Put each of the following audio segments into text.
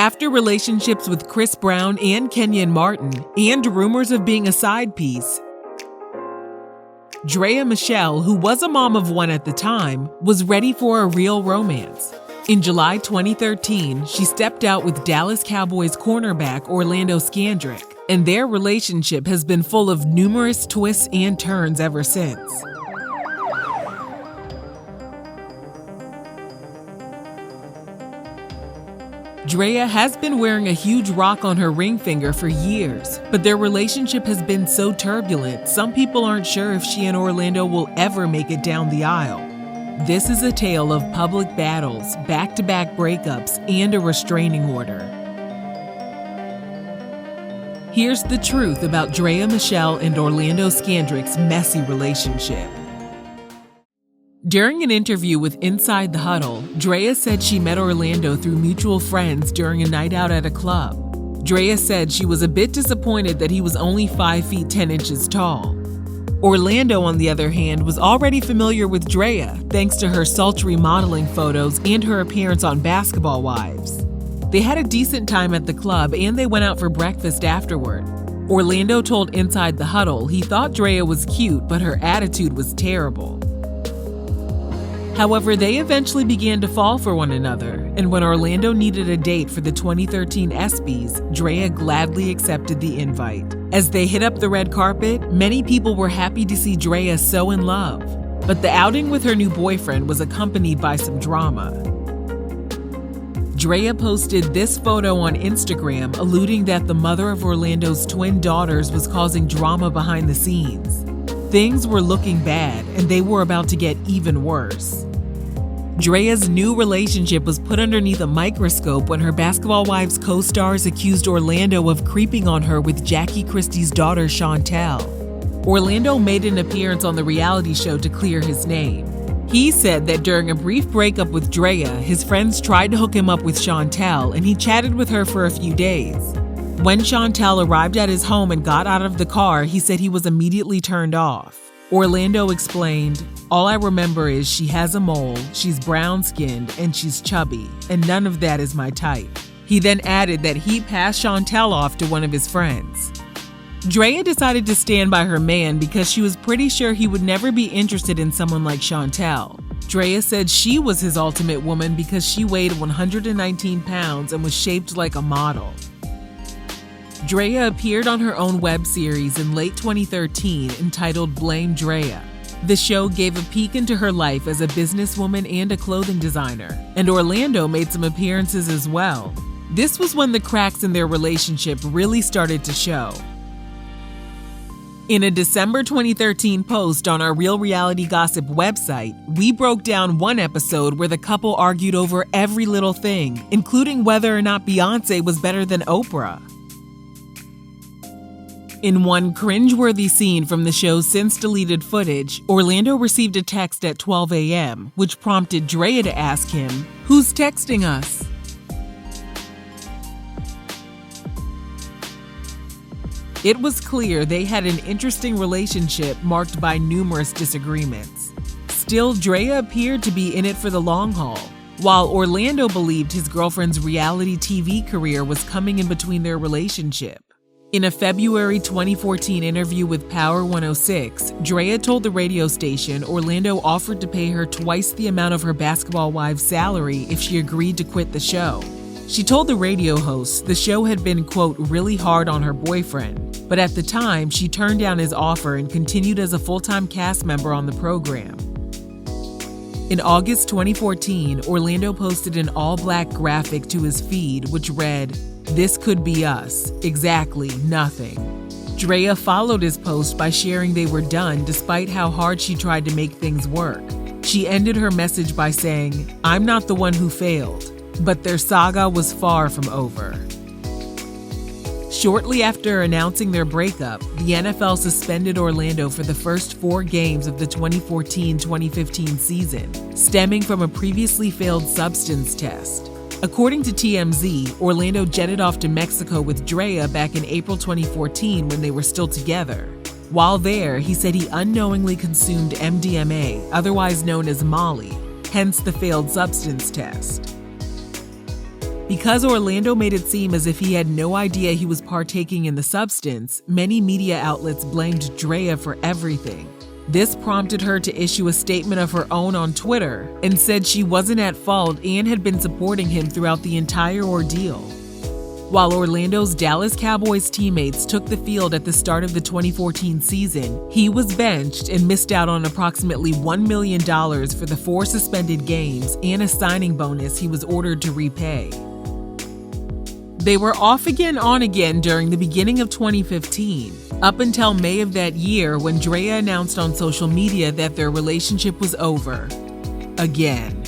After relationships with Chris Brown and Kenyon Martin, and rumors of being a side piece, Draya Michele, who was a mom of one at the time, was ready for a real romance. In July 2013, she stepped out with Dallas Cowboys cornerback Orlando Scandrick, and their relationship has been full of numerous twists and turns ever since. Draya has been wearing a huge rock on her ring finger for years, but their relationship has been so turbulent, some people aren't sure if she and Orlando will ever make it down the aisle. This is a tale of public battles, back-to-back breakups, and a restraining order. Here's the truth about Draya Michele and Orlando Scandrick's messy relationship. During an interview with Inside the Huddle, Draya said she met Orlando through mutual friends during a night out at a club. Draya said she was a bit disappointed that he was only 5 feet 10 inches tall. Orlando, on the other hand, was already familiar with Draya thanks to her sultry modeling photos and her appearance on Basketball Wives. They had a decent time at the club and they went out for breakfast afterward. Orlando told Inside the Huddle he thought Draya was cute, but her attitude was terrible. However, they eventually began to fall for one another, and when Orlando needed a date for the 2013 ESPYs, Draya gladly accepted the invite. As they hit up the red carpet, many people were happy to see Draya so in love, but the outing with her new boyfriend was accompanied by some drama. Draya posted this photo on Instagram, alluding that the mother of Orlando's twin daughters was causing drama behind the scenes. Things were looking bad, and they were about to get even worse. Draya's new relationship was put underneath a microscope when her Basketball Wives co-stars accused Orlando of creeping on her with Jackie Christie's daughter Chantel. Orlando made an appearance on the reality show to clear his name. He said that during a brief breakup with Draya, his friends tried to hook him up with Chantel, and he chatted with her for a few days. When Chantel arrived at his home and got out of the car, he said he was immediately turned off. Orlando explained, "All I remember is she has a mole, she's brown-skinned, and she's chubby, and none of that is my type." He then added that he passed Chantel off to one of his friends. Draya decided to stand by her man because she was pretty sure he would never be interested in someone like Chantel. Draya said she was his ultimate woman because she weighed 119 pounds and was shaped like a model. Draya appeared on her own web series in late 2013 entitled Blame Draya. The show gave a peek into her life as a businesswoman and a clothing designer, and Orlando made some appearances as well. This was when the cracks in their relationship really started to show. In a December 2013 post on our Real Reality Gossip website, we broke down one episode where the couple argued over every little thing, including whether or not Beyoncé was better than Oprah. In one cringe-worthy scene from the show's since-deleted footage, Orlando received a text at 12 a.m., which prompted Draya to ask him, "Who's texting us?" It was clear they had an interesting relationship marked by numerous disagreements. Still, Draya appeared to be in it for the long haul, while Orlando believed his girlfriend's reality TV career was coming in between their relationship. In a February 2014 interview with Power 106, Draya told the radio station Orlando offered to pay her twice the amount of her Basketball Wives salary if she agreed to quit the show. She told the radio host the show had been, quote, really hard on her boyfriend, but at the time she turned down his offer and continued as a full-time cast member on the program. In August 2014, Orlando posted an all-black graphic to his feed which read, "This could be us. Exactly nothing." Draya followed his post by sharing they were done despite how hard she tried to make things work. She ended her message by saying, "I'm not the one who failed, but their saga was far from over." Shortly after announcing their breakup, the NFL suspended Orlando for the first 4 games of the 2014-2015 season, stemming from a previously failed substance test. According to TMZ, Orlando jetted off to Mexico with Draya back in April 2014 when they were still together. While there, he said he unknowingly consumed MDMA, otherwise known as Molly, hence the failed substance test. Because Orlando made it seem as if he had no idea he was partaking in the substance, many media outlets blamed Draya for everything. This prompted her to issue a statement of her own on Twitter and said she wasn't at fault and had been supporting him throughout the entire ordeal. While Orlando's Dallas Cowboys teammates took the field at the start of the 2014 season, he was benched and missed out on approximately $1 million for the 4 suspended games and a signing bonus he was ordered to repay. They were off again on again during the beginning of 2015, up until May of that year when Draya announced on social media that their relationship was over. Again.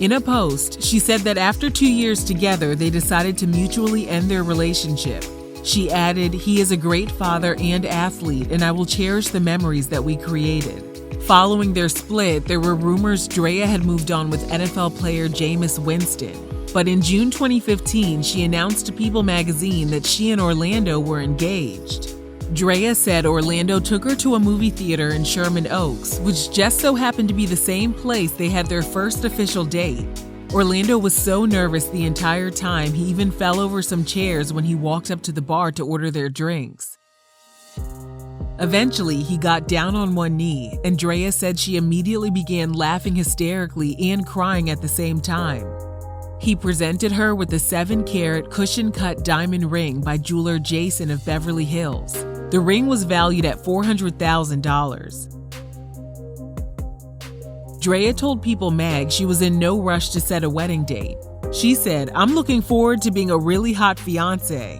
In a post, she said that after 2 years together, they decided to mutually end their relationship. She added, "He is a great father and athlete, and I will cherish the memories that we created." Following their split, there were rumors Draya had moved on with NFL player Jameis Winston. But in June 2015, she announced to People magazine that she and Orlando were engaged. Draya said Orlando took her to a movie theater in Sherman Oaks, which just so happened to be the same place they had their first official date. Orlando was so nervous the entire time he even fell over some chairs when he walked up to the bar to order their drinks. Eventually, he got down on one knee, and Draya said she immediately began laughing hysterically and crying at the same time. He presented her with a 7-carat cushion-cut diamond ring by jeweler Jason of Beverly Hills. The ring was valued at $400,000. Draya told People Mag she was in no rush to set a wedding date. She said, "I'm looking forward to being a really hot fiancé."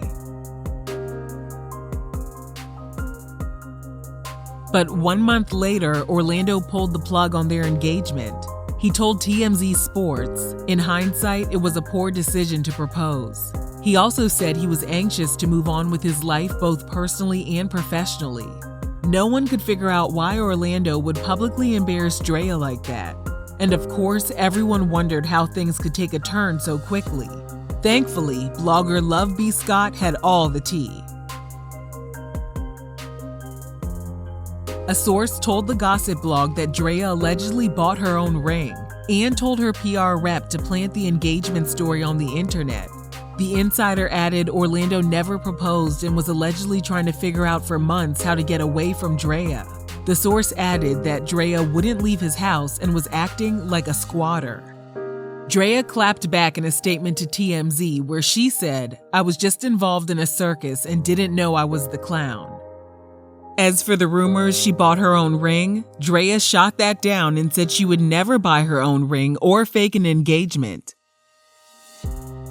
But 1 month later, Orlando pulled the plug on their engagement. He told TMZ Sports, "In hindsight, it was a poor decision to propose." He also said he was anxious to move on with his life both personally and professionally. No one could figure out why Orlando would publicly embarrass Draya like that. And of course, everyone wondered how things could take a turn so quickly. Thankfully, blogger Love B. Scott had all the tea. A source told the gossip blog that Draya allegedly bought her own ring and told her PR rep to plant the engagement story on the internet. The insider added Orlando never proposed and was allegedly trying to figure out for months how to get away from Draya. The source added that Draya wouldn't leave his house and was acting like a squatter. Draya clapped back in a statement to TMZ where she said, "I was just involved in a circus and didn't know I was the clown." As for the rumors she bought her own ring, Draya shot that down and said she would never buy her own ring or fake an engagement.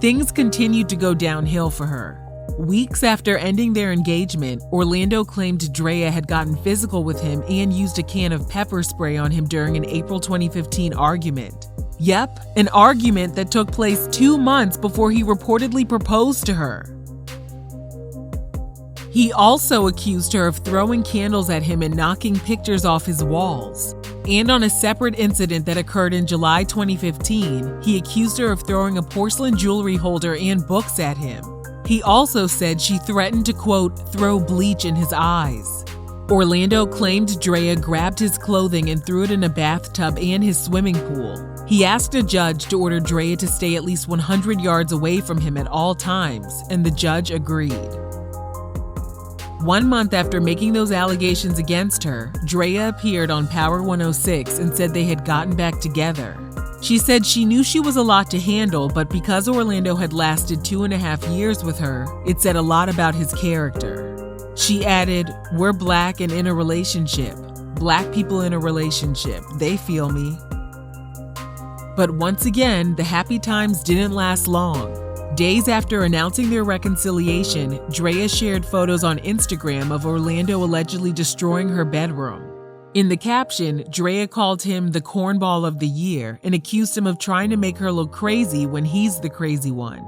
Things continued to go downhill for her. Weeks after ending their engagement, Orlando claimed Draya had gotten physical with him and used a can of pepper spray on him during an April 2015 argument. Yep, an argument that took place 2 months before he reportedly proposed to her. He also accused her of throwing candles at him and knocking pictures off his walls. And on a separate incident that occurred in July 2015, he accused her of throwing a porcelain jewelry holder and books at him. He also said she threatened to, quote, throw bleach in his eyes. Orlando claimed Draya grabbed his clothing and threw it in a bathtub and his swimming pool. He asked a judge to order Draya to stay at least 100 yards away from him at all times, and the judge agreed. 1 month after making those allegations against her, Draya appeared on Power 106 and said they had gotten back together. She said she knew she was a lot to handle, but because Orlando had lasted 2.5 years with her, it said a lot about his character. She added, "We're Black and in a relationship. Black people in a relationship. They feel me." But once again, the happy times didn't last long. Days after announcing their reconciliation, Draya shared photos on Instagram of Orlando allegedly destroying her bedroom. In the caption, Draya called him the cornball of the year and accused him of trying to make her look crazy when he's the crazy one.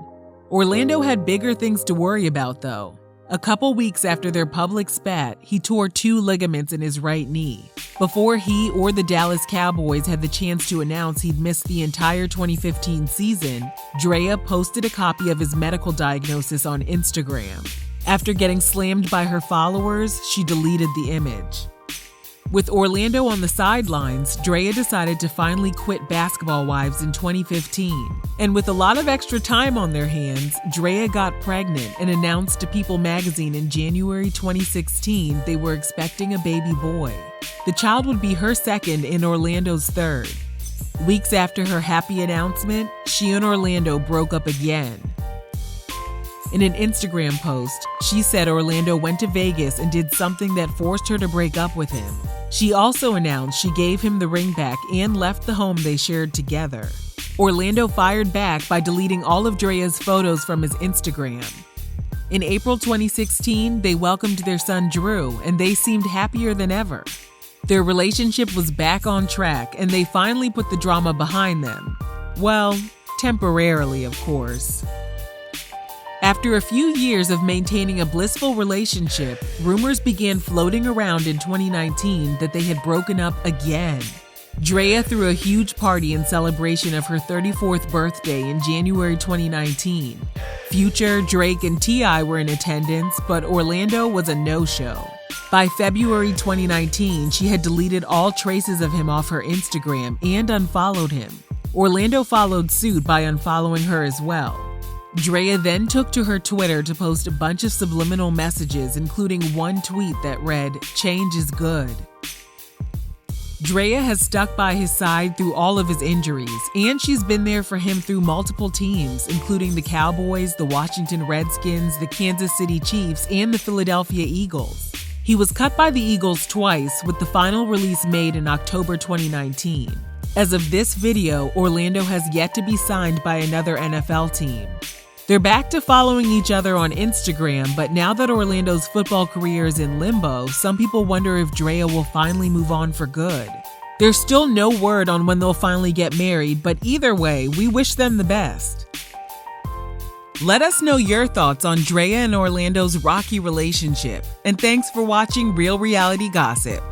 Orlando had bigger things to worry about, though. A couple weeks after their public spat, he tore 2 ligaments in his right knee. Before he or the Dallas Cowboys had the chance to announce he'd missed the entire 2015 season, Draya posted a copy of his medical diagnosis on Instagram. After getting slammed by her followers, she deleted the image. With Orlando on the sidelines, Draya decided to finally quit Basketball Wives in 2015. And with a lot of extra time on their hands, Draya got pregnant and announced to People magazine in January 2016 they were expecting a baby boy. The child would be her second and Orlando's third. Weeks after her happy announcement, she and Orlando broke up again. In an Instagram post, she said Orlando went to Vegas and did something that forced her to break up with him. She also announced she gave him the ring back and left the home they shared together. Orlando fired back by deleting all of Draya's photos from his Instagram. In April 2016, they welcomed their son Drew, and they seemed happier than ever. Their relationship was back on track, and they finally put the drama behind them. Well, temporarily, of course. After a few years of maintaining a blissful relationship, rumors began floating around in 2019 that they had broken up again. Draya threw a huge party in celebration of her 34th birthday in January 2019. Future, Drake, and T.I. were in attendance, but Orlando was a no-show. By February 2019, she had deleted all traces of him off her Instagram and unfollowed him. Orlando followed suit by unfollowing her as well. Draya then took to her Twitter to post a bunch of subliminal messages, including one tweet that read, "Change is good." Draya has stuck by his side through all of his injuries, and she's been there for him through multiple teams, including the Cowboys, the Washington Redskins, the Kansas City Chiefs, and the Philadelphia Eagles. He was cut by the Eagles twice, with the final release made in October 2019. As of this video, Orlando has yet to be signed by another NFL team. They're back to following each other on Instagram, but now that Orlando's football career is in limbo, some people wonder if Draya will finally move on for good. There's still no word on when they'll finally get married, but either way, we wish them the best. Let us know your thoughts on Draya and Orlando's rocky relationship, and thanks for watching Real Reality Gossip.